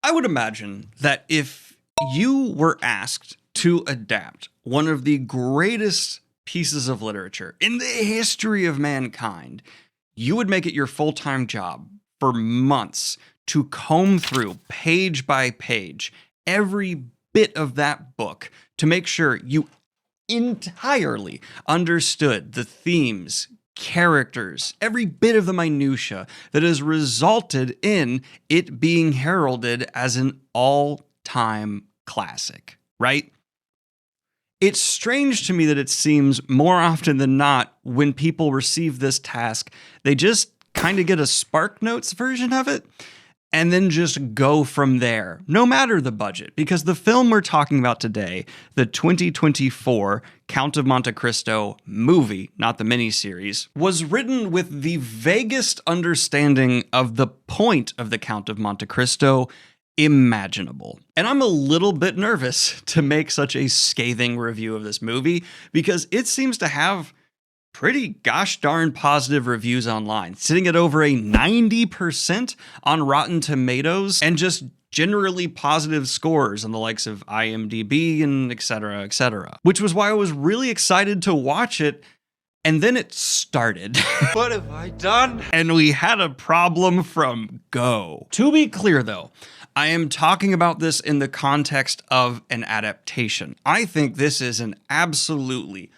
I would imagine that if you were asked to adapt one of the greatest pieces of literature in the history of mankind, you would make it your full-time job for months to comb through page by page every bit of that book to make sure you entirely understood the themes, characters, every bit of the minutia that has resulted in it being heralded as an all-time classic, right? It's strange to me that it seems more often than not when people receive this task, they just kind of get a Spark Notes version of it and then just go from there, no matter the budget. Because the film we're talking about today, the 2024 Count of Monte Cristo movie, not the miniseries, was written with the vaguest understanding of the point of the Count of Monte Cristo imaginable. And I'm a little bit nervous to make such a scathing review of this movie because it seems to have pretty gosh darn positive reviews online, sitting at over a 90% on Rotten Tomatoes and just generally positive scores on the likes of IMDb and etc., which was why I was really excited to watch it. And then it started. What have I done? And we had a problem from go. To be clear though, I am talking about this in the context of an adaptation. I think this is an absolutely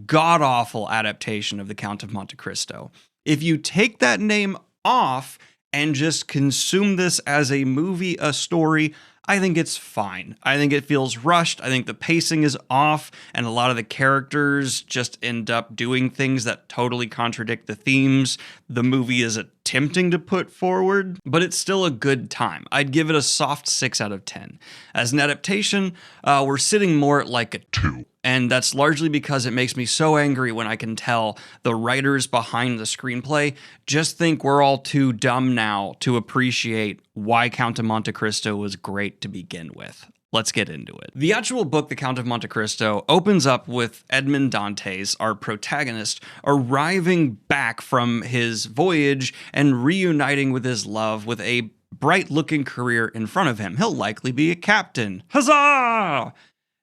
god-awful adaptation of the Count of Monte Cristo. If you take that name off and just consume this as a movie, a story, I think it's fine. I think it feels rushed. I think the pacing is off, and a lot of the characters just end up doing things that totally contradict the themes the movie is attempting to put forward, but it's still a good time. I'd give it a soft 6 out of 10. As an adaptation, we're sitting more at like a 2. And that's largely because it makes me so angry when I can tell the writers behind the screenplay just think we're all too dumb now to appreciate why Count of Monte Cristo was great to begin with. Let's get into it. The actual book, The Count of Monte Cristo, opens up with Edmond Dantes, our protagonist, arriving back from his voyage and reuniting with his love with a bright-looking career in front of him. He'll likely be a captain. Huzzah!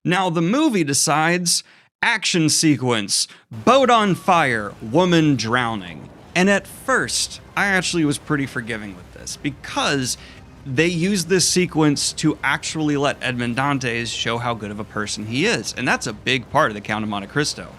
Now, the movie decides, action sequence, boat on fire, woman drowning. And at first, I actually was pretty forgiving with this because they used this sequence to actually let Edmond Dantes show how good of a person he is. And that's a big part of the Count of Monte Cristo.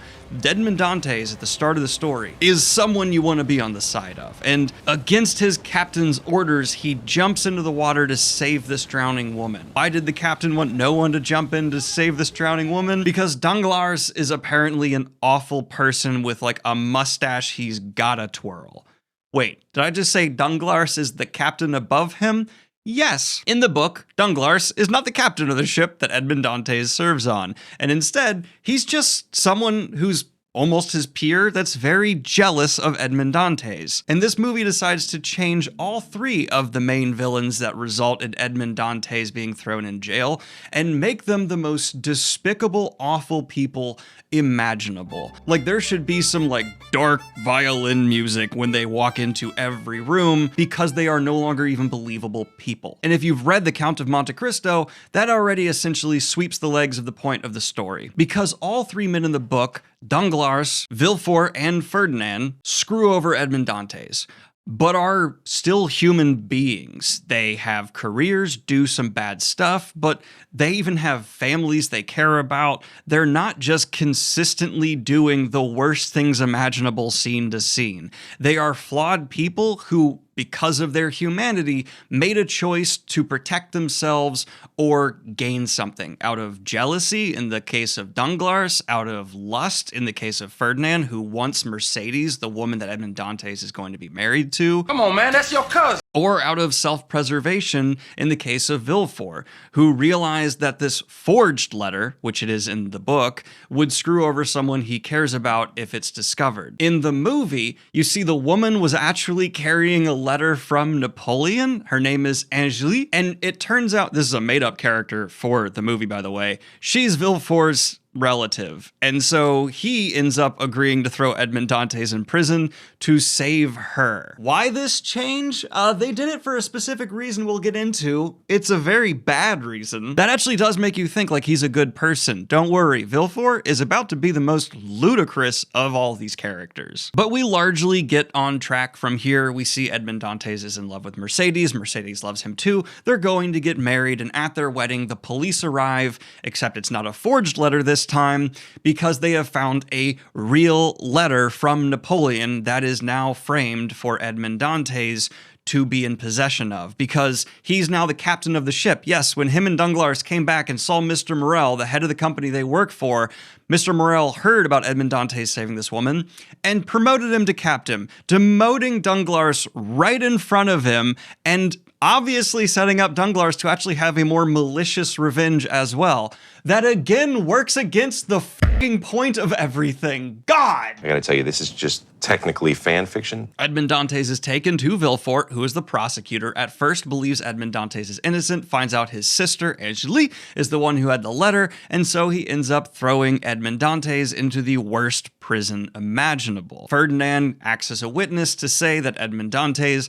Edmond Dantes, at the start of the story, is someone you want to be on the side of. And against his captain's orders, he jumps into the water to save this drowning woman. Why did the captain want no one to jump in to save this drowning woman? Because Danglars is apparently an awful person with like a mustache he's gotta twirl. Wait, did I just say Danglars is the captain above him? Yes. In the book, Danglars is not the captain of the ship that Edmond Dantes serves on, and instead, he's just someone who's almost his peer that's very jealous of Edmond Dantes. And this movie decides to change all 3 of the main villains that result in Edmond Dantes being thrown in jail and make them the most despicable, awful people imaginable. Like, there should be some like dark violin music when they walk into every room because they are no longer even believable people. And if you've read The Count of Monte Cristo, that already essentially sweeps the legs of the point of the story. Because all 3 men in the book, Danglars, Villefort, and Ferdinand, screw over Edmond Dantes, but are still human beings. They have careers, do some bad stuff, but they even have families they care about. They're not just consistently doing the worst things imaginable scene to scene. They are flawed people who, because of their humanity, made a choice to protect themselves or gain something out of jealousy in the case of Danglars, out of lust in the case of Ferdinand, who wants Mercedes, the woman that Edmond Dantes is going to be married to. Come on, man, that's your cousin. Or out of self-preservation in the case of Villefort, who realized that this forged letter, which it is in the book, would screw over someone he cares about if it's discovered. In the movie, you see the woman was actually carrying a letter from Napoleon. Her name is Angélique, and it turns out, this is a made-up character for the movie, by the way, she's Villefort's relative. And so he ends up agreeing to throw Edmond Dantes in prison to save her. Why this change? They did it for a specific reason we'll get into. It's a very bad reason. That actually does make you think like he's a good person. Don't worry, Villefort is about to be the most ludicrous of all these characters. But we largely get on track from here. We see Edmond Dantes is in love with Mercedes. Mercedes loves him too. They're going to get married, and at their wedding, the police arrive, except it's not a forged letter this time, because they have found a real letter from Napoleon that is now framed for Edmond Dantes to be in possession of, because he's now the captain of the ship. Yes, when him and Danglars came back and saw Mr. Morel, the head of the company they work for, Mr. Morel heard about Edmond Dantes saving this woman and promoted him to captain, demoting Danglars right in front of him and obviously setting up Danglars to actually have a more malicious revenge as well. That again works against the fucking point of everything. God! I gotta tell you, this is just technically fan fiction. Edmond Dantes is taken to Villefort, who is the prosecutor. At first believes Edmond Dantes is innocent, finds out his sister, Angélique, is the one who had the letter, and so he ends up throwing Edmond Dantes into the worst prison imaginable. Ferdinand acts as a witness to say that Edmond Dantes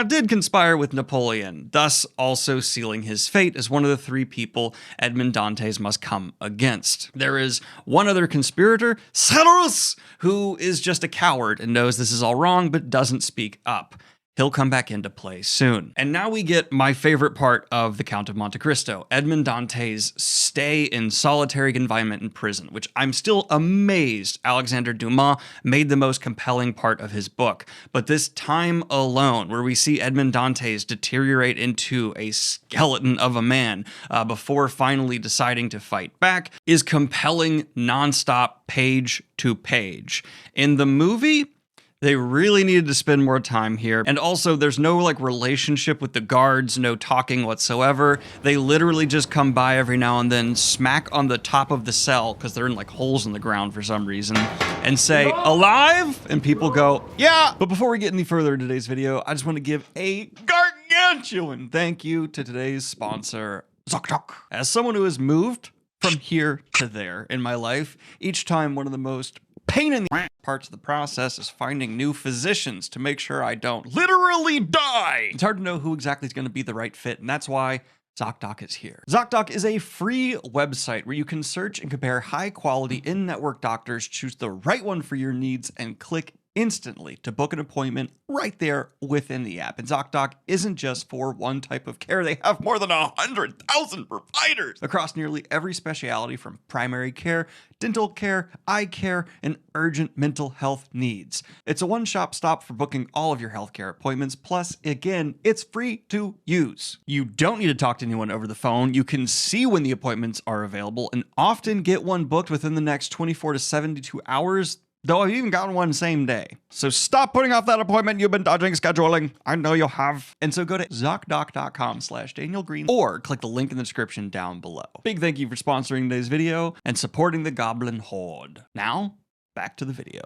did conspire with Napoleon, thus also sealing his fate as one of the three people Edmond Dantes must come against. There is one other conspirator, Cyrus, who is just a coward and knows this is all wrong but doesn't speak up. He'll come back into play soon. And now we get my favorite part of the Count of Monte Cristo, Edmond Dantes' stay in solitary confinement in prison, which I'm still amazed Alexandre Dumas made the most compelling part of his book. But this time alone, where we see Edmond Dantes deteriorate into a skeleton of a man before finally deciding to fight back, is compelling nonstop, page to page. In the movie, they really needed to spend more time here. And also, there's no like relationship with the guards, no talking whatsoever. They literally just come by every now and then, smack on the top of the cell, because they're in like holes in the ground for some reason, and say, "Alive?" And people go, "Yeah." But before we get any further in today's video, I just want to give a gargantuan thank you to today's sponsor, ZocDoc. As someone who has moved from here to there in my life, each time one of the most pain in the parts of the process is finding new physicians to make sure I don't literally die. It's hard to know who exactly is going to be the right fit, and that's why ZocDoc is here. ZocDoc is a free website where you can search and compare high-quality in-network doctors, choose the right one for your needs, and click instantly to book an appointment right there within the app. And ZocDoc isn't just for one type of care. They have more than 100,000 providers across nearly every specialty, from primary care, dental care, eye care, and urgent mental health needs. It's a one-stop stop for booking all of your healthcare appointments. Plus, again, it's free to use. You don't need to talk to anyone over the phone. You can see when the appointments are available and often get one booked within the next 24 to 72 hours. Though I've even gotten one same day. So stop putting off that appointment you've been dodging scheduling. I know you have. And so go to ZocDoc.com/Daniel Green or click the link in the description down below. Big thank you for sponsoring today's video and supporting the Goblin Horde. Now, back to the video.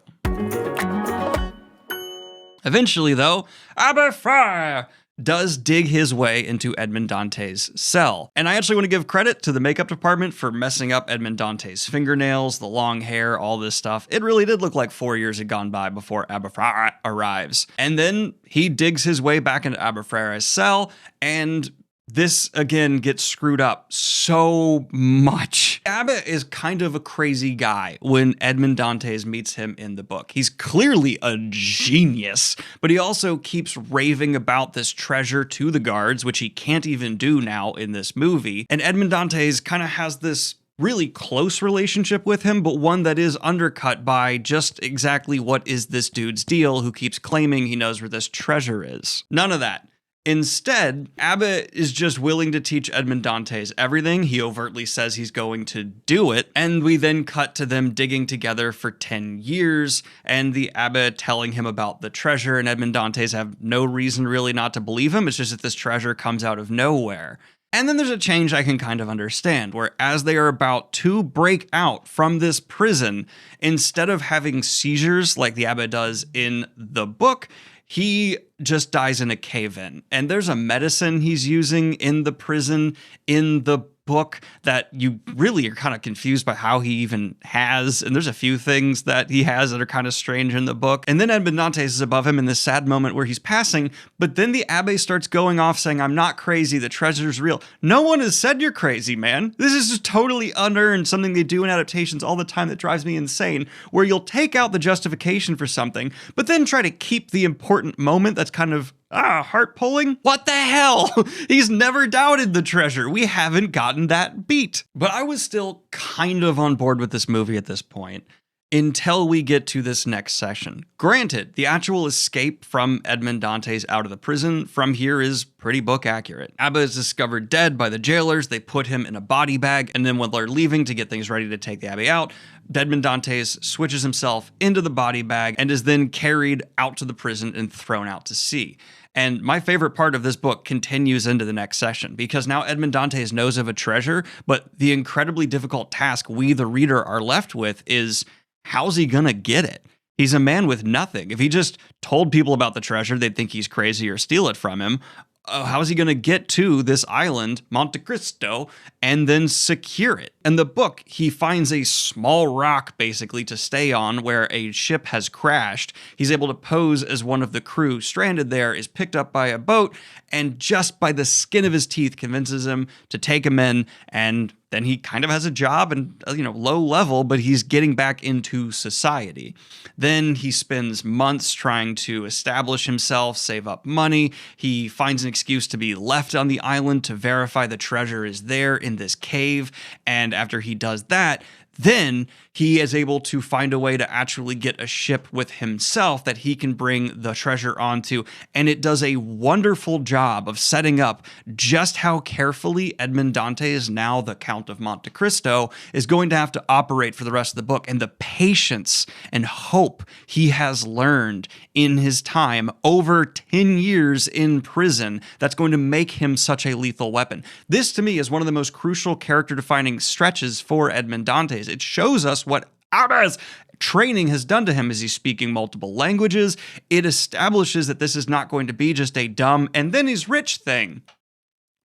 Eventually, though, Abbe Frere does dig his way into Edmond Dantes' cell. And I actually want to give credit to the makeup department for messing up Edmond Dantes' fingernails, the long hair, all this stuff. It really did look like 4 years had gone by before Abbe Frere arrives. And then he digs his way back into Abbe Frere's cell, and this, again, gets screwed up so much. Abbe is kind of a crazy guy when Edmond Dantes meets him in the book. He's clearly a genius, but he also keeps raving about this treasure to the guards, which he can't even do now in this movie. And Edmond Dantes kind of has this really close relationship with him, but one that is undercut by just exactly what is this dude's deal who keeps claiming he knows where this treasure is. None of that. Instead, Abbe is just willing to teach Edmond Dantes everything. He overtly says he's going to do it, and we then cut to them digging together for 10 years, and the Abbe telling him about the treasure, and Edmond Dantes have no reason really not to believe him. It's just that this treasure comes out of nowhere. And then there's a change I can kind of understand, where as they are about to break out from this prison, instead of having seizures like the Abbe does in the book, he just dies in a cave-in. And there's a medicine he's using in the prison in the book that you really are kind of confused by how he even has. And there's a few things that he has that are kind of strange in the book. And then Edmond Dantes is above him in this sad moment where he's passing. But then the Abbe starts going off saying, I'm not crazy. The treasure's real. No one has said you're crazy, man. This is just totally unearned, something they do in adaptations all the time that drives me insane, where you'll take out the justification for something, but then try to keep the important moment that's kind of heart pulling? What the hell? He's never doubted the treasure. We haven't gotten that beat. But I was still kind of on board with this movie at this point until we get to this next session. Granted, the actual escape from Edmond Dantes out of the prison from here is pretty book accurate. Abba is discovered dead by the jailers. They put him in a body bag, and then when they're leaving to get things ready to take the Abbe out, Edmond Dantes switches himself into the body bag and is then carried out to the prison and thrown out to sea. And my favorite part of this book continues into the next session, because now Edmond Dantes knows of a treasure, but the incredibly difficult task we, the reader, are left with is, how's he gonna get it? He's a man with nothing. If he just told people about the treasure, they'd think he's crazy or steal it from him. How's he going to get to this island, Monte Cristo, and then secure it? In the book, he finds a small rock, basically, to stay on where a ship has crashed. He's able to pose as one of the crew stranded there, is picked up by a boat, and just by the skin of his teeth convinces him to take him in, and then he kind of has a job and, low level, but he's getting back into society. Then he spends months trying to establish himself, save up money. He finds an excuse to be left on the island to verify the treasure is there in this cave. And after he does that, then he is able to find a way to actually get a ship with himself that he can bring the treasure onto. And it does a wonderful job of setting up just how carefully Edmond Dantes, now the Count of Monte Cristo, is going to have to operate for the rest of the book, and the patience and hope he has learned in his time over 10 years in prison that's going to make him such a lethal weapon. This, to me, is one of the most crucial character-defining stretches for Edmond Dantes. It shows us what Abba's training has done to him as he's speaking multiple languages. It establishes that this is not going to be just a dumb and then he's rich thing.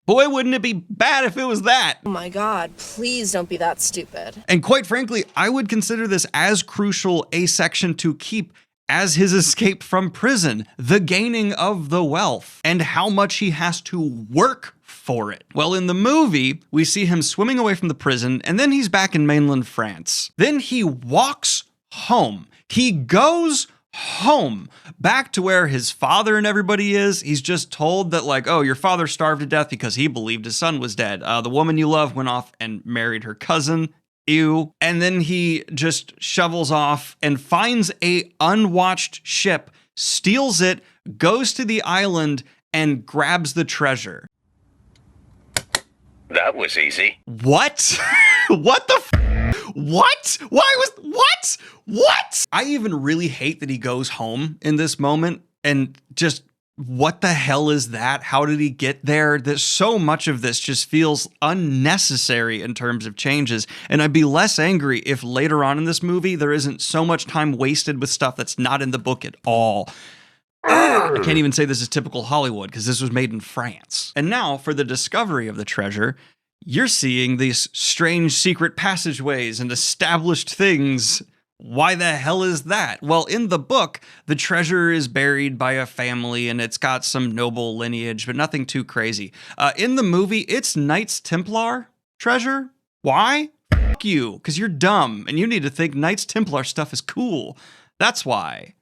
Boy, wouldn't it be bad if it was that. Oh my God, please don't be that stupid. And quite frankly, I would consider this as crucial a section to keep as his escape from prison, the gaining of the wealth, and how much he has to work for it. Well, in the movie, we see him swimming away from the prison, and then he's back in mainland France. Then he walks home. He goes home, back to where his father and everybody is. He's just told that, oh, your father starved to death because he believed his son was dead. The woman you love went off and married her cousin. Ew. And then he just shovels off and finds a unwatched ship, steals it, goes to the island, and grabs the treasure. That was easy. What? What the What? What? I even really hate that he goes home in this moment and just, what the hell is that? How did he get there? There's so much of this just feels unnecessary in terms of changes. And I'd be less angry if later on in this movie, there isn't so much time wasted with stuff that's not in the book at all. I can't even say this is typical Hollywood because this was made in France. And now for the discovery of the treasure, you're seeing these strange secret passageways and established things. Why the hell is that? Well, in the book, the treasure is buried by a family and it's got some noble lineage, but nothing too crazy. In the movie, it's Knights Templar treasure. Why? Fuck you, because you're dumb and you need to think Knights Templar stuff is cool. That's why.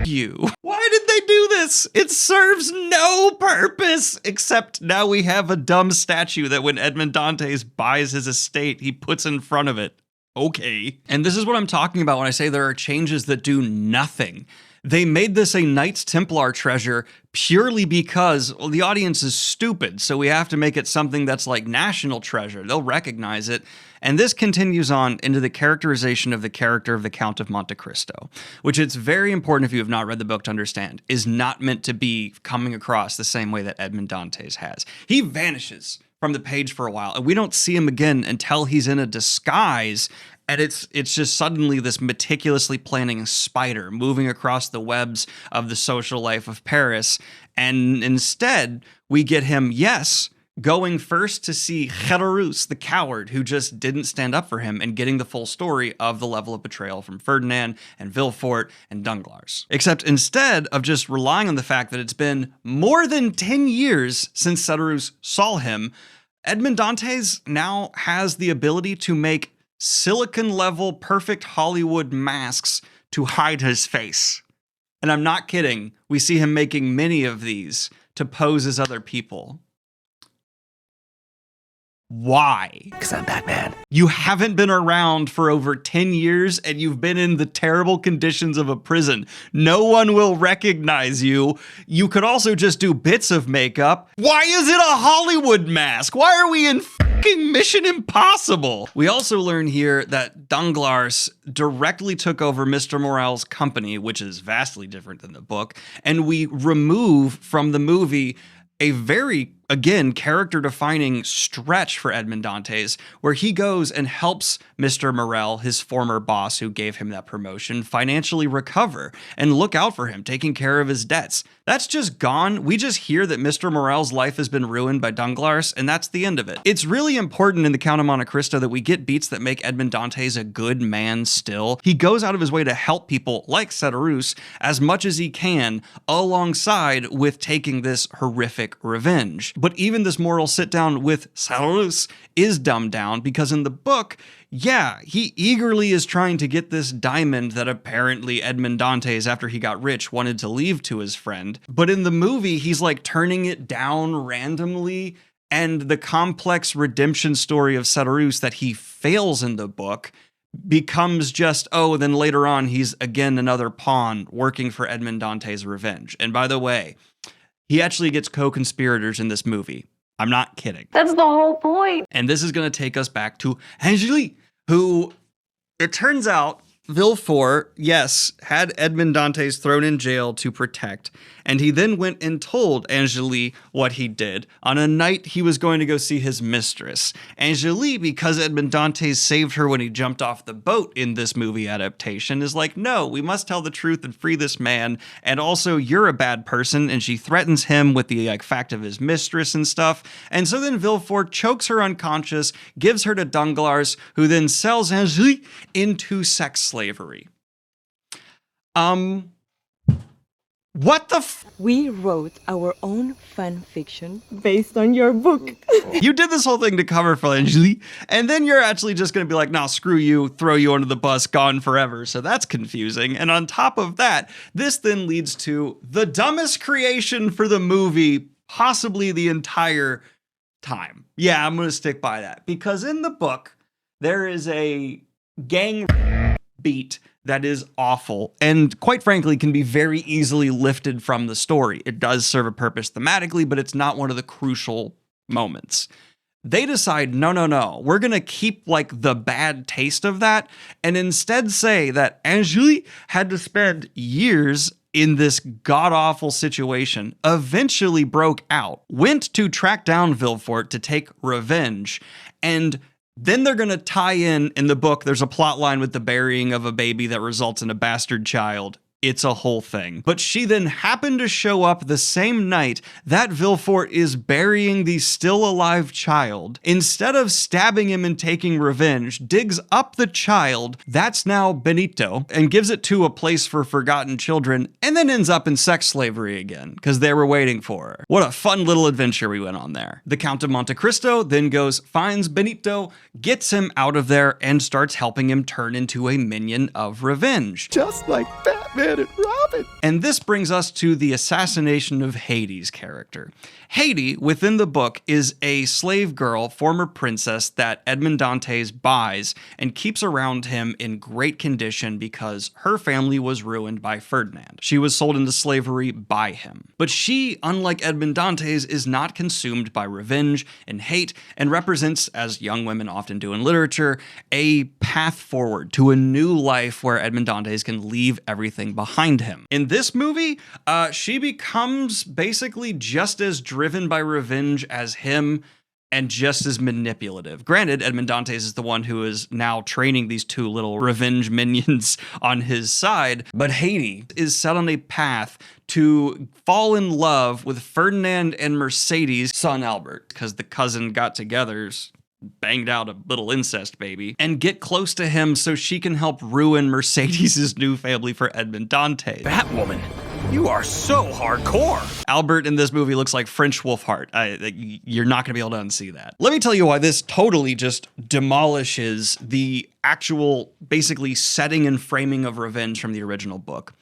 You. Why did they do this? It serves no purpose, except now we have a dumb statue that when Edmond Dantes buys his estate, he puts in front of it. Okay. And this is what I'm talking about when I say there are changes that do nothing. They made this a Knights Templar treasure purely because, well, the audience is stupid, so we have to make it something that's like national treasure. They'll recognize it. And this continues on into the characterization of the character of the Count of Monte Cristo, which it's very important if you have not read the book to understand, is not meant to be coming across the same way that Edmond Dantes has. He vanishes from the page for a while, and we don't see him again until he's in a disguise, and it's just suddenly this meticulously planning spider moving across the webs of the social life of Paris, and instead we get him, yes, going first to see Gerarus, the coward who just didn't stand up for him, and getting the full story of the level of betrayal from Ferdinand and Villefort and Danglars. Except instead of just relying on the fact that it's been more than 10 years since Gerarus saw him, Edmond Dantes now has the ability to make silicon-level perfect Hollywood masks to hide his face. And I'm not kidding, we see him making many of these to pose as other people. Why? Because I'm Batman. You haven't been around for over 10 years and you've been in the terrible conditions of a prison. No one will recognize you. You could also just do bits of makeup. Why is it a Hollywood mask? Why are we in fucking Mission Impossible? We also learn here that Danglars directly took over Mr. Morel's company, which is vastly different than the book, and we remove from the movie a very, again, character-defining stretch for Edmond Dantes, where he goes and helps Mr. Morel, his former boss who gave him that promotion, financially recover and look out for him, taking care of his debts. That's just gone. We just hear that Mr. Morel's life has been ruined by Danglars, and that's the end of it. It's really important in the Count of Monte Cristo that we get beats that make Edmond Dantes a good man still. He goes out of his way to help people like Gerarus as much as he can, alongside with taking this horrific revenge. But even this moral sit down with Gerarus is dumbed down because in the book, yeah, he eagerly is trying to get this diamond that apparently Edmond Dantes, after he got rich, wanted to leave to his friend. But in the movie, he's like turning it down randomly, and the complex redemption story of Gerarus that he fails in the book becomes just, oh, then later on, he's again another pawn working for Edmond Dantes' revenge. And by the way, he actually gets co-conspirators in this movie. I'm not kidding. That's the whole point. And this is going to take us back to Angélique, who, it turns out, Villefort, yes, had Edmond Dantes thrown in jail to protect, and he then went and told Angélique what he did on a night he was going to go see his mistress. Angélique, because Edmond Dantes saved her when he jumped off the boat in this movie adaptation, is like, no, we must tell the truth and free this man, and also you're a bad person, and she threatens him with the fact of his mistress and stuff. And so then Villefort chokes her unconscious, gives her to Danglars, who then sells Angélique into sex slavery. What the We wrote our own fan fiction based on your book. You did this whole thing to cover for Angélique, and then you're actually just going to be like, nah, screw you, throw you under the bus, gone forever. So that's confusing. And on top of that, this then leads to the dumbest creation for the movie, possibly the entire time. Yeah, I'm going to stick by that. Because in the book, there is a gang beat that is awful and quite frankly can be very easily lifted from the story. It does serve a purpose thematically, but it's not one of the crucial moments. They decide, no, we're going to keep like the bad taste of that and instead say that Angélique had to spend years in this god-awful situation, eventually broke out, went to track down Villefort to take revenge, and then they're going to tie in the book, there's a plot line with the burying of a baby that results in a bastard child. It's a whole thing. But she then happened to show up the same night that Villefort is burying the still alive child. Instead of stabbing him and taking revenge, digs up the child, that's now Benito, and gives it to a place for forgotten children, and then ends up in sex slavery again, because they were waiting for her. What a fun little adventure we went on there. The Count of Monte Cristo then goes, finds Benito, gets him out of there, and starts helping him turn into a minion of revenge. Just like Batman and Robin. And this brings us to the assassination of Haiti's character. Haiti, within the book, is a slave girl, former princess that Edmond Dantes buys and keeps around him in great condition because her family was ruined by Ferdinand. She was sold into slavery by him. But she, unlike Edmond Dantes, is not consumed by revenge and hate and represents, as young women often do in literature, a path forward to a new life where Edmond Dantes can leave everything behind him. In this movie, she becomes basically just as driven by revenge as him, and just as manipulative. Granted, Edmond Dantes is the one who is now training these two little revenge minions on his side, but Haiti is set on a path to fall in love with Ferdinand and Mercedes' son Albert, because the cousin got together, banged out a little incest baby, and get close to him so she can help ruin Mercedes' new family for Edmond Dantes. Batwoman, you are so hardcore. Albert in this movie looks like French Wolfheart. You're not going to be able to unsee that. Let me tell you why this totally just demolishes the actual, basically, setting and framing of revenge from the original book.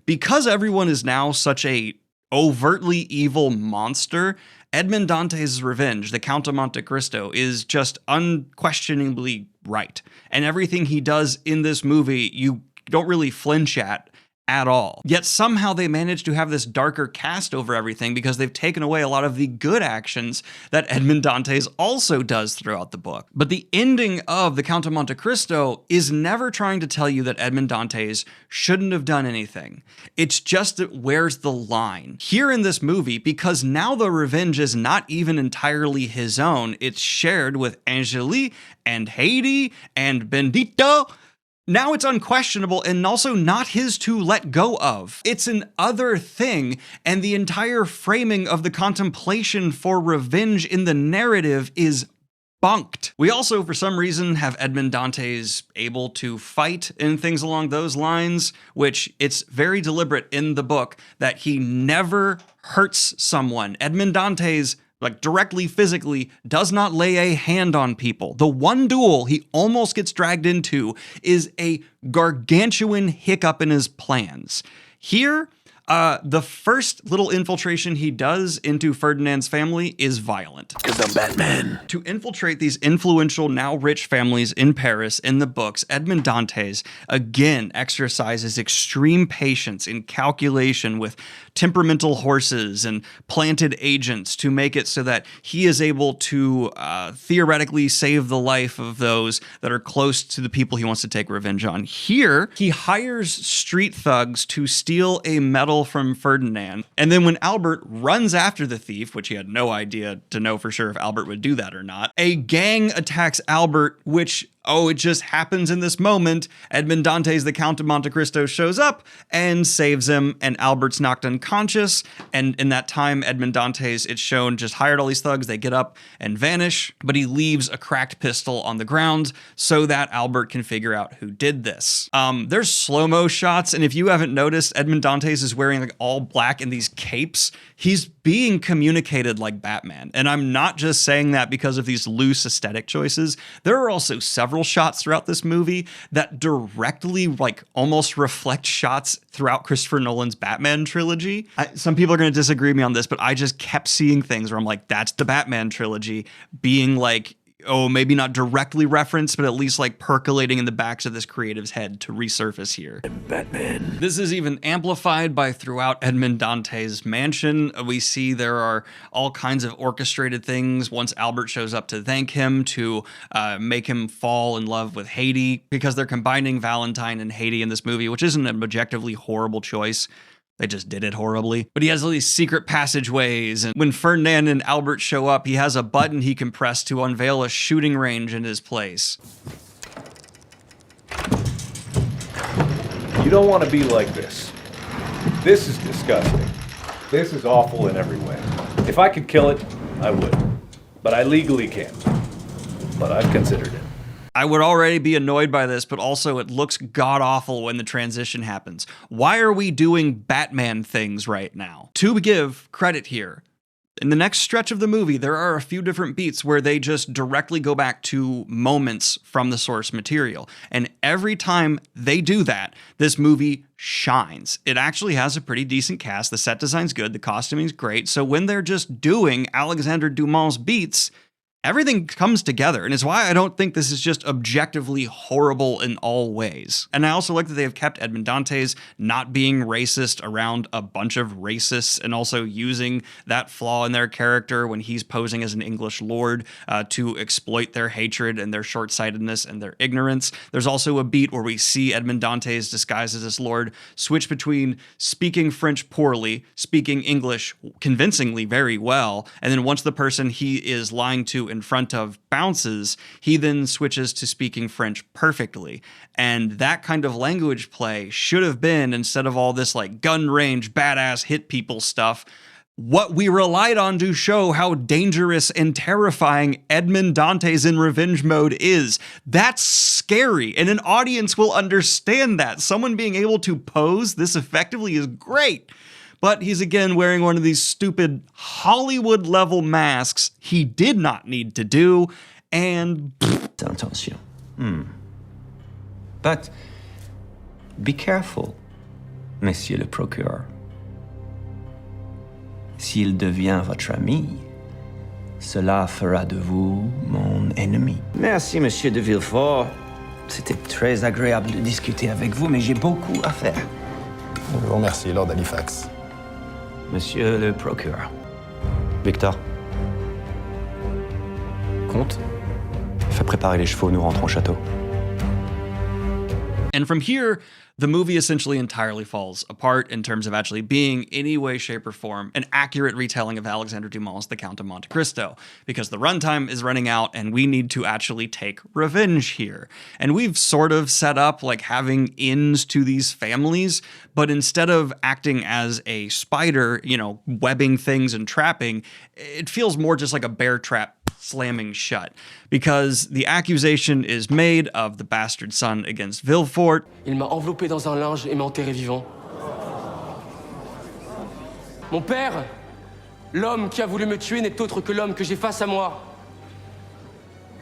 Because everyone is now such a overtly evil monster, Edmond Dantes' revenge, the Count of Monte Cristo, is just unquestionably right. And everything he does in this movie, you don't really flinch at all. Yet somehow they manage to have this darker cast over everything because they've taken away a lot of the good actions that Edmond Dantes also does throughout the book. But the ending of the Count of Monte Cristo is never trying to tell you that Edmond Dantes shouldn't have done anything. It's just that where's the line? Here in this movie, because now the revenge is not even entirely his own, it's shared with Angélie and Haiti and Bendito. Now it's unquestionable and also not his to let go of. It's an other thing, and the entire framing of the contemplation for revenge in the narrative is bunked. We also, for some reason, have Edmond Dantes able to fight and things along those lines, which it's very deliberate in the book that he never hurts someone. Edmond Dantes, like directly physically, does not lay a hand on people. The one duel he almost gets dragged into is a gargantuan hiccup in his plans. Here, the first little infiltration he does into Ferdinand's family is violent. Because I'm Batman. To infiltrate these influential, now rich families in Paris in the books, Edmond Dantes again exercises extreme patience in calculation with temperamental horses and planted agents to make it so that he is able to theoretically save the life of those that are close to the people he wants to take revenge on. Here, he hires street thugs to steal a medal from Ferdinand, and then when Albert runs after the thief, which he had no idea to know for sure if Albert would do that or not, a gang attacks Albert, which it just happens in this moment. Edmond Dantes, the Count of Monte Cristo, shows up and saves him, and Albert's knocked unconscious. And in that time, Edmond Dantes, it's shown, just hired all these thugs. They get up and vanish, but he leaves a cracked pistol on the ground so that Albert can figure out who did this. There's slow-mo shots, and if you haven't noticed, Edmond Dantes is wearing like all black in these capes. He's being communicated like Batman. And I'm not just saying that because of these loose aesthetic choices. There are also several shots throughout this movie that directly, like, almost reflect shots throughout Christopher Nolan's Batman trilogy. Some people are going to disagree with me on this, but I just kept seeing things where I'm like, that's the Batman trilogy being like, maybe not directly referenced, but at least like percolating in the backs of this creative's head to resurface here. Batman. This is even amplified by throughout Edmond Dantes' mansion. We see there are all kinds of orchestrated things once Albert shows up to thank him, to make him fall in love with Haiti, because they're combining Valentine and Haiti in this movie, which isn't an objectively horrible choice. They just did it horribly. But he has all these secret passageways, and when Ferdinand and Albert show up, he has a button he can press to unveil a shooting range in his place. You don't want to be like this. This is disgusting. This is awful in every way. If I could kill it, I would. But I legally can't. But I've considered it. I would already be annoyed by this, but also it looks god-awful when the transition happens. Why are we doing Batman things right now? To give credit here, in the next stretch of the movie, there are a few different beats where they just directly go back to moments from the source material. And every time they do that, this movie shines. It actually has a pretty decent cast. The set design's good. The costuming's great. So when they're just doing Alexandre Dumas beats, everything comes together, and it's why I don't think this is just objectively horrible in all ways. And I also like that they have kept Edmond Dantes not being racist around a bunch of racists, and also using that flaw in their character when he's posing as an English lord to exploit their hatred and their short-sightedness and their ignorance. There's also a beat where we see Edmond Dantes disguised as this lord switch between speaking French poorly, speaking English convincingly very well, and then once the person he is lying to in front of bounces, he then switches to speaking French perfectly. And that kind of language play should have been, instead of all this like gun range, badass hit people stuff, what we relied on to show how dangerous and terrifying Edmond Dantes in revenge mode is. That's scary, and an audience will understand that. Someone being able to pose this effectively is great. But he's again wearing one of these stupid Hollywood-level masks he did not need to do, and Intention. But be careful, Monsieur le Procureur. S'il devient votre ami, cela fera de vous mon ennemi. Merci, Monsieur de Villefort. C'était très agréable de discuter avec vous, mais j'ai beaucoup à faire. Je vous remercie, Lord Halifax. Monsieur le Procureur. Victor. Comte, fais préparer les chevaux, nous rentrons au château. And from here, the movie essentially entirely falls apart in terms of actually being any way, shape, or form an accurate retelling of Alexandre Dumas' The Count of Monte Cristo, because the runtime is running out and we need to actually take revenge here. And we've sort of set up like having ends to these families, but instead of acting as a spider, you know, webbing things and trapping, it feels more just like a bear trap slamming shut, because the accusation is made of the bastard son against Villefort. Il m'a enveloppé dans un linge et m'a enterré vivant. Mon père, l'homme qui a voulu me tuer n'est autre que l'homme que j'ai face à moi,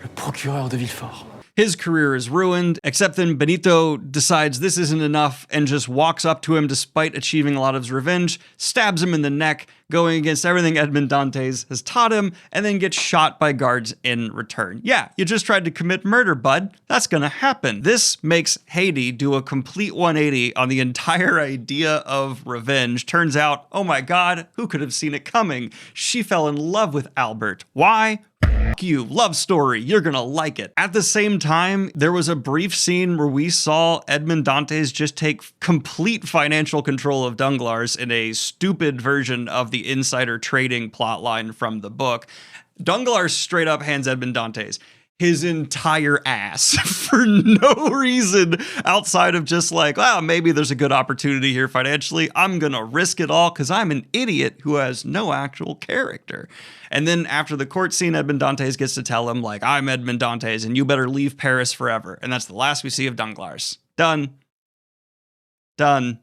le procureur de Villefort. His career is ruined, except then Benito decides this isn't enough and just walks up to him despite achieving a lot of his revenge, stabs him in the neck, going against everything Edmond Dantes has taught him, and then gets shot by guards in return. Yeah, you just tried to commit murder, bud. That's gonna happen. This makes Haiti do a complete 180 on the entire idea of revenge. Turns out, oh my god, who could have seen it coming? She fell in love with Albert. Why? You, love story, you're gonna like it. At the same time, there was a brief scene where we saw Edmond Dantes just take complete financial control of Danglars in a stupid version of the insider trading plotline from the book. Danglars straight up hands Edmond Dantes his entire ass for no reason outside of just like, well, maybe there's a good opportunity here financially. I'm gonna risk it all because I'm an idiot who has no actual character. And then after the court scene, Edmond Dantes gets to tell him, like, I'm Edmond Dantes and you better leave Paris forever. And that's the last we see of Danglars. Done. Done.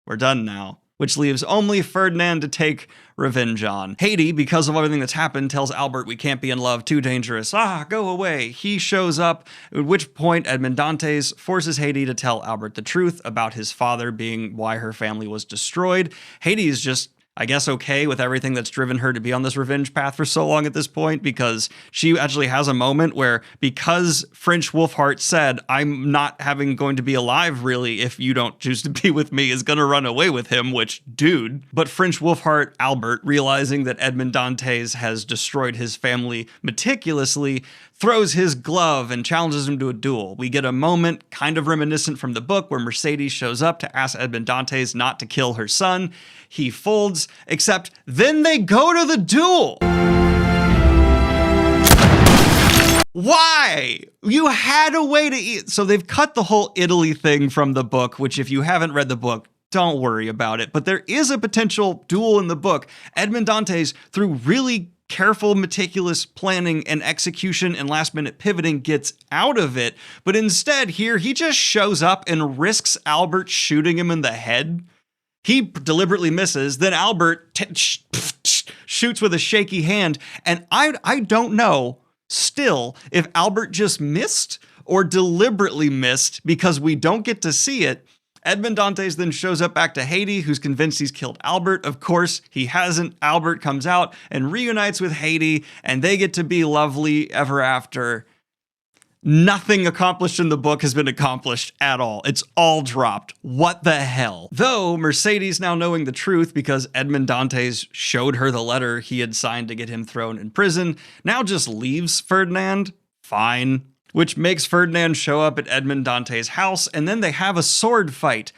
We're done now. Which leaves only Ferdinand to take revenge on. Haiti, because of everything that's happened, tells Albert we can't be in love, too dangerous. Go away. He shows up, at which point Edmond Dantes forces Haiti to tell Albert the truth about his father being why her family was destroyed. Haiti is just, I guess, okay with everything that's driven her to be on this revenge path for so long at this point, because she actually has a moment where, because French Wolfheart said, I'm not going to be alive really if you don't choose to be with me, is gonna run away with him, which, dude. But French Wolfheart Albert, realizing that Edmond Dantes has destroyed his family meticulously, throws his glove and challenges him to a duel. We get a moment kind of reminiscent from the book where Mercedes shows up to ask Edmond Dantes not to kill her son. He folds, except then they go to the duel. Why? You had a way to eat. So they've cut the whole Italy thing from the book, which if you haven't read the book, don't worry about it. But there is a potential duel in the book. Edmond Dantes, through really careful, meticulous planning and execution and last-minute pivoting, gets out of it. But instead, here, he just shows up and risks Albert shooting him in the head. He deliberately misses, then Albert shoots with a shaky hand, and I don't know still if Albert just missed or deliberately missed, because we don't get to see it. Edmond Dantes then shows up back to Haiti, who's convinced he's killed Albert. Of course, he hasn't. Albert comes out and reunites with Haiti, and they get to be lovely ever after. Nothing accomplished in the book has been accomplished at all. It's all dropped. What the hell? Though Mercedes, now knowing the truth because Edmond Dantes showed her the letter he had signed to get him thrown in prison, now just leaves Ferdinand. Fine. Which makes Ferdinand show up at Edmond Dantes' house, and then they have a sword fight.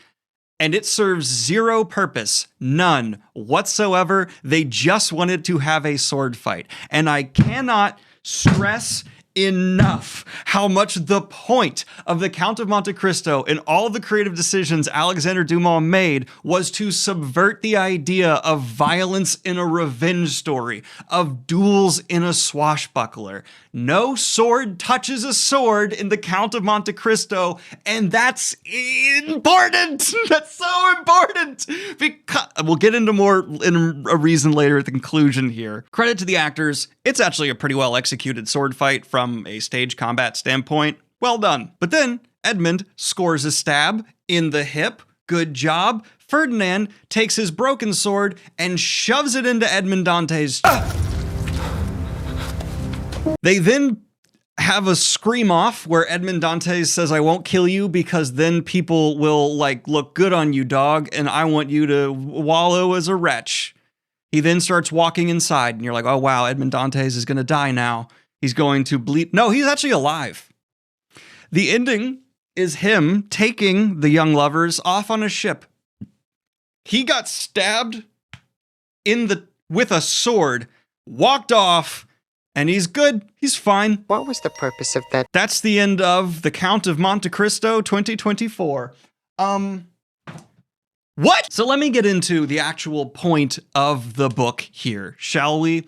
And it serves zero purpose. None whatsoever. They just wanted to have a sword fight. And I cannot stress enough how much the point of the Count of Monte Cristo and all the creative decisions Alexander Dumas made was to subvert the idea of violence in a revenge story, of duels in a swashbuckler. No sword touches a sword in the Count of Monte Cristo, and that's important. That's so important. Because we'll get into more in a reason later at the conclusion here. Credit to the actors. It's actually a pretty well executed sword fight from a stage combat standpoint. Well done. But then Edmund scores a stab in the hip. Good job. Ferdinand takes his broken sword and shoves it into Edmond Dante's. They then have a scream off where Edmond Dantes says, I won't kill you because then people will like look good on you, dog, and I want you to wallow as a wretch. He then starts walking inside and you're like, oh wow, Edmond Dantes is going to die now. He's going to bleed. No, he's actually alive. The ending is him taking the young lovers off on a ship. He got stabbed with a sword, walked off, and he's good. He's fine. What was the purpose of that? That's the end of The Count of Monte Cristo 2024. What? So let me get into the actual point of the book here, shall we?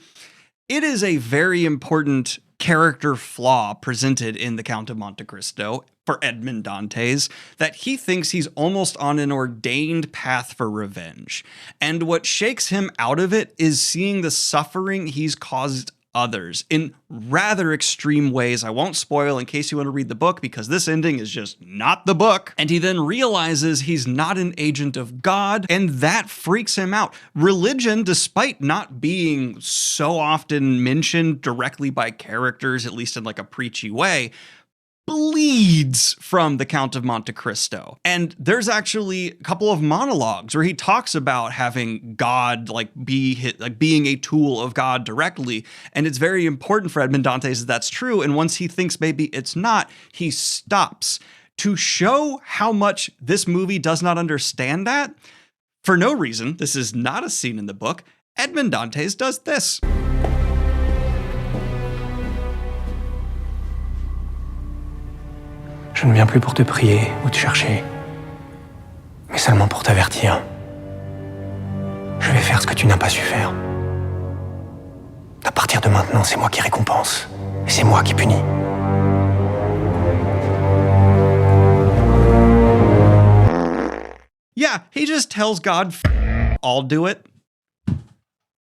It is a very important character flaw presented in The Count of Monte Cristo for Edmond Dantes, that he thinks he's almost on an ordained path for revenge. And what shakes him out of it is seeing the suffering he's caused others in rather extreme ways. I won't spoil in case you want to read the book because this ending is just not the book. And he then realizes he's not an agent of God, and that freaks him out. Religion, despite not being so often mentioned directly by characters, at least in like a preachy way, bleeds from the Count of Monte Cristo. And there's actually a couple of monologues where he talks about having God being a tool of God directly. And it's very important for Edmond Dantes that that's true. And once he thinks maybe it's not, he stops. To show how much this movie does not understand that, for no reason, this is not a scene in the book, Edmond Dantes does this. Je ne viens plus pour te prier ou te chercher, mais seulement pour t'avertir. Je vais faire ce que tu n'as pas su faire. À partir de maintenant, c'est moi qui récompense, et c'est moi qui punis. Yeah, he just tells God, I'll do it.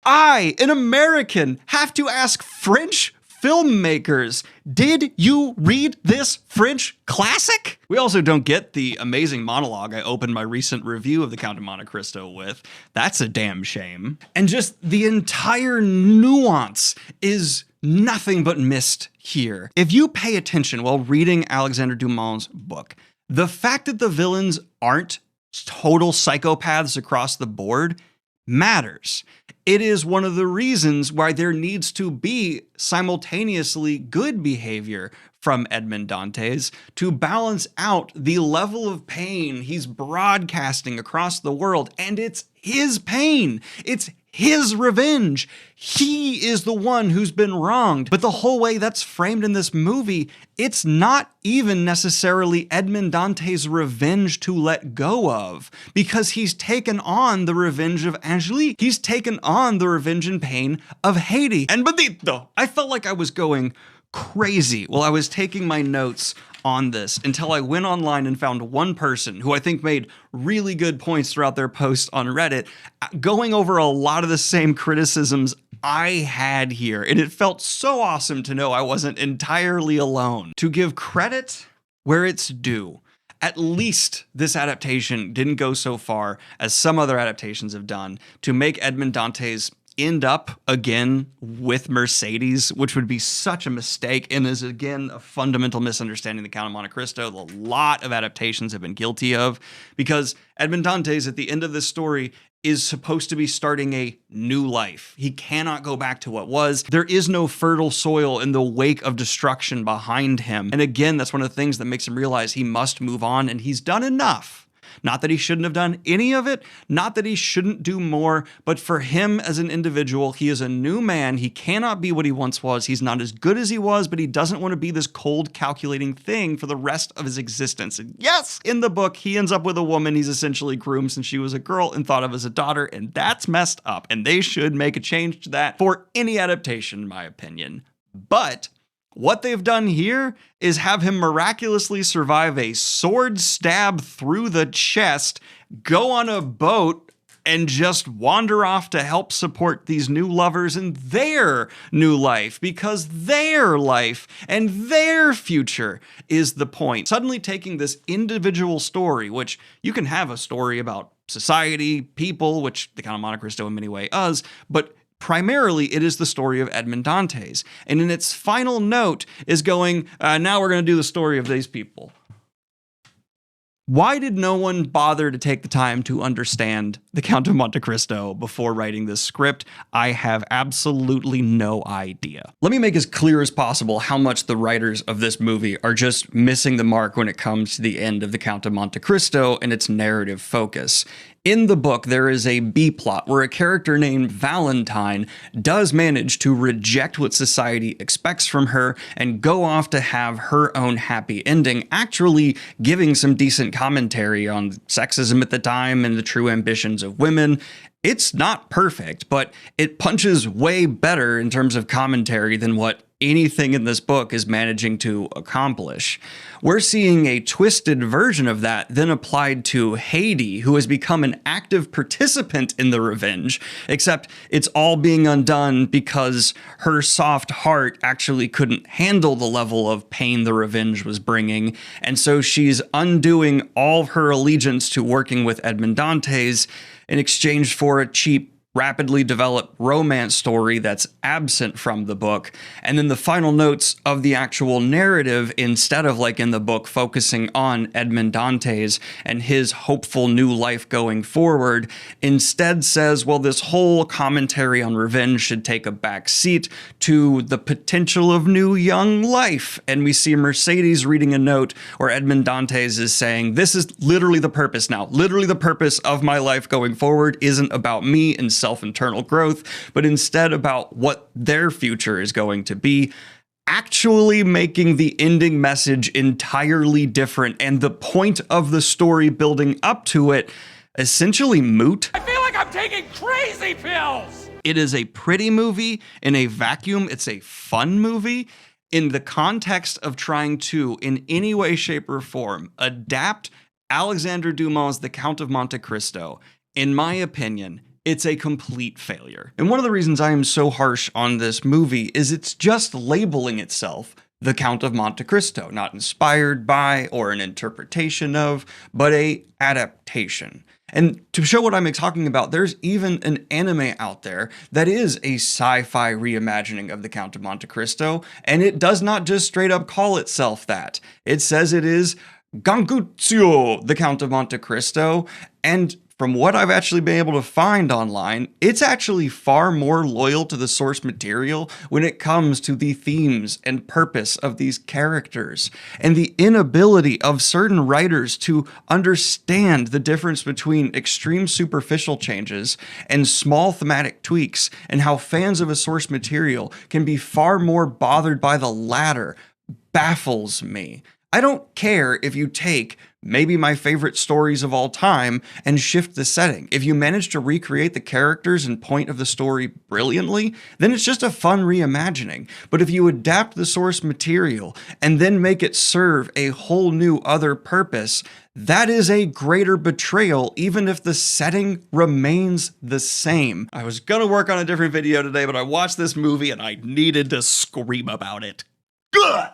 I, an American, have to ask French filmmakers, did you read this French classic? We also don't get the amazing monologue I opened my recent review of The Count of Monte Cristo with. That's a damn shame. And just the entire nuance is nothing but missed here. If you pay attention while reading Alexander Dumas' book, the fact that the villains aren't total psychopaths across the board matters. It is one of the reasons why there needs to be simultaneously good behavior from Edmond Dantes to balance out the level of pain he's broadcasting across the world. And it's his pain. It's his revenge. He is the one who's been wronged. But the whole way that's framed in this movie, it's not even necessarily Edmond Dantes' revenge to let go of, because he's taken on the revenge of Angelique. He's taken on the revenge and pain of Haiti. And Benito, I felt like I was going crazy while I was taking my notes on this until I went online and found one person who I think made really good points throughout their post on Reddit, going over a lot of the same criticisms I had here. And it felt so awesome to know I wasn't entirely alone. To give credit where it's due, at least this adaptation didn't go so far as some other adaptations have done to make Edmond Dantes end up again with Mercedes, which would be such a mistake and is again a fundamental misunderstanding of The Count of Monte Cristo a lot of adaptations have been guilty of, because Edmond Dantes at the end of this story is supposed to be starting a new life. He cannot go back to what was. There is no fertile soil in the wake of destruction behind him. And again, that's one of the things that makes him realize he must move on, and he's done enough Not that he shouldn't have done any of it, not that he shouldn't do more, but for him as an individual, he is a new man. He cannot be what he once was. He's not as good as he was, but he doesn't want to be this cold, calculating thing for the rest of his existence. And yes, in the book, he ends up with a woman he's essentially groomed since she was a girl and thought of as a daughter, and that's messed up. And they should make a change to that for any adaptation, in my opinion. But what they've done here is have him miraculously survive a sword stab through the chest, go on a boat, and just wander off to help support these new lovers in their new life, because their life and their future is the point. Suddenly taking this individual story, which you can have a story about society, people, which the Count of Monte Cristo in many ways is, but primarily, it is the story of Edmond Dantes. And in its final note is going, now we're going to do the story of these people. Why did no one bother to take the time to understand the Count of Monte Cristo before writing this script? I have absolutely no idea. Let me make as clear as possible how much the writers of this movie are just missing the mark when it comes to the end of the Count of Monte Cristo and its narrative focus. In the book, there is a B-plot where a character named Valentine does manage to reject what society expects from her and go off to have her own happy ending, actually giving some decent commentary on sexism at the time and the true ambitions of women. It's not perfect, but it punches way better in terms of commentary than what anything in this book is managing to accomplish. We're seeing a twisted version of that then applied to Haiti, who has become an active participant in the revenge, except it's all being undone because her soft heart actually couldn't handle the level of pain the revenge was bringing, and so she's undoing all of her allegiance to working with Edmond Dantes in exchange for a cheap, rapidly developed romance story that's absent from the book. And then the final notes of the actual narrative, instead of like in the book focusing on Edmond Dantes and his hopeful new life going forward, instead says, well, this whole commentary on revenge should take a back seat to the potential of new young life. And we see Mercedes reading a note where Edmond Dantes is saying, this is literally the purpose now. Literally the purpose of my life going forward isn't about me and self-internal growth, but instead about what their future is going to be, actually making the ending message entirely different and the point of the story building up to it essentially moot. I feel like I'm taking crazy pills! It is a pretty movie. In a vacuum, it's a fun movie. In the context of trying to, in any way, shape, or form, adapt Alexandre Dumas' The Count of Monte Cristo, in my opinion, it's a complete failure. And one of the reasons I am so harsh on this movie is it's just labeling itself The Count of Monte Cristo, not inspired by or an interpretation of, but a adaptation. And to show what I'm talking about, there's even an anime out there that is a sci-fi reimagining of The Count of Monte Cristo, and it does not just straight up call itself that. It says it is Gangutsuo, The Count of Monte Cristo, and from what I've actually been able to find online, it's actually far more loyal to the source material when it comes to the themes and purpose of these characters, and the inability of certain writers to understand the difference between extreme superficial changes and small thematic tweaks, and how fans of a source material can be far more bothered by the latter, baffles me. I don't care if you take maybe my favorite stories of all time and shift the setting. If you manage to recreate the characters and point of the story brilliantly, then it's just a fun reimagining. But if you adapt the source material and then make it serve a whole new other purpose, that is a greater betrayal, even if the setting remains the same. I was gonna work on a different video today, but I watched this movie and I needed to scream about it. Ugh!